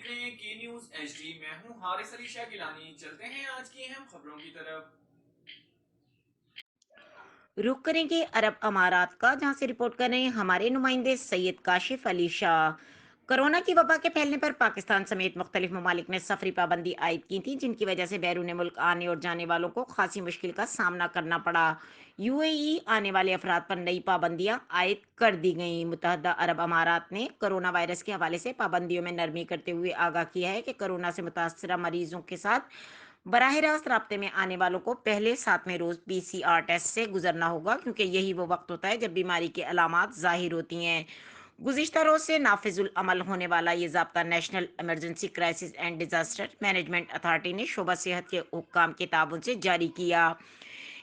رہے ہیں کی نیوز ایچ ڈی، میں ہوں حارث علی شاہ گیلانی۔ چلتے ہیں آج کی اہم خبروں کی طرف۔ رخ کریں گے عرب امارات کا، جہاں سے رپورٹ کر رہے ہیں ہمارے نمائندے سید کاشف علی شاہ۔ کرونا کی وبا کے پھیلنے پر پاکستان سمیت مختلف ممالک نے سفری پابندی عائد کی تھی، جن کی وجہ سے بیرون ملک آنے اور جانے والوں کو خاصی مشکل کا سامنا کرنا پڑا۔ یو اے ای آنے والے افراد پر نئی پابندیاں عائد کر دی گئیں۔ متحدہ عرب امارات نے کرونا وائرس کے حوالے سے پابندیوں میں نرمی کرتے ہوئے آگاہ کیا ہے کہ کرونا سے متاثرہ مریضوں کے ساتھ براہ راست رابطے میں آنے والوں کو پہلے 7ویں روز PCR ٹیسٹ سے گزرنا ہوگا، کیونکہ یہی وہ وقت ہوتا ہے جب بیماری کی علامات ظاہر ہوتی ہیں۔ گزشتہ روز سے نافذ العمل ہونے والا یہ ضابطہ national emergency crisis and disaster management authority نے شعبہ صحت کے حکام کے تعاون سے جاری کیا۔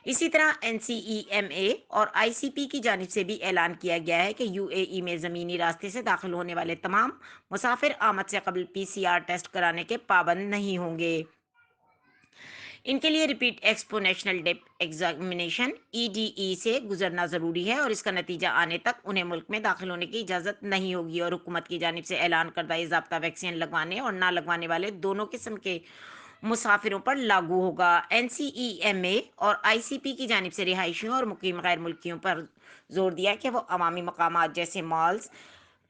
اسی طرح NCEMA اور ICP کی جانب سے بھی اعلان کیا گیا ہے کہ UAE میں زمینی راستے سے داخل ہونے والے تمام مسافر آمد سے قبل PCR ٹیسٹ کرانے کے پابند نہیں ہوں گے۔ ان کے لیے ریپیٹ ایکسپونیشنل ڈیپ ایگزامینیشن EDE سے گزرنا ضروری ہے، اور اس کا نتیجہ آنے تک انہیں ملک میں داخل ہونے کی اجازت نہیں ہوگی۔ اور حکومت کی جانب سے اعلان کردہ یہ ضابطہ ویکسین لگوانے اور نہ لگوانے والے دونوں قسم کے مسافروں پر لاگو ہوگا۔ NCEMA اور ICP کی جانب سے رہائشیوں اور مقیم غیر ملکیوں پر زور دیا کہ وہ عوامی مقامات جیسے مالز،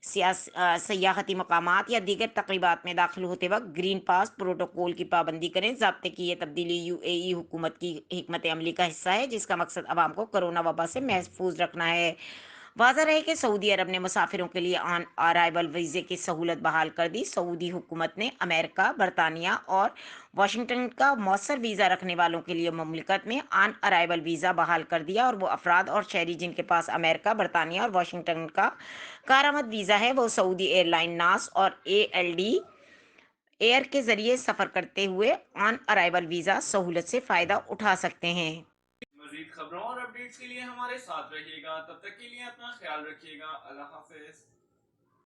سیاحتی مقامات یا دیگر تقریبات میں داخل ہوتے وقت گرین پاس پروٹوکول کی پابندی کریں۔ ضابطے کی یہ تبدیلی UAE حکومت کی حکمت عملی کا حصہ ہے، جس کا مقصد عوام کو کرونا وبا سے محفوظ رکھنا ہے۔ واضح رہے کہ سعودی عرب نے مسافروں کے لیے آن ارائیول ویزے کی سہولت بحال کر دی۔ سعودی حکومت نے امریکہ، برطانیہ اور واشنگٹن کا مؤثر ویزا رکھنے والوں کے لیے مملکت میں آن ارائیول ویزا بحال کر دیا، اور وہ افراد اور شہری جن کے پاس امریکہ، برطانیہ اور واشنگٹن کا کارآمد ویزا ہے، وہ سعودی ایئر لائن ناس اور ALD ایئر کے ذریعے سفر کرتے ہوئے آن ارائیول ویزا سہولت سے فائدہ اٹھا سکتے ہیں۔ مزید خبروں اور اپڈیٹس کے لیے ہمارے ساتھ رہیے گا، تب تک کے لیے اپنا خیال رکھیے گا۔ اللہ حافظ۔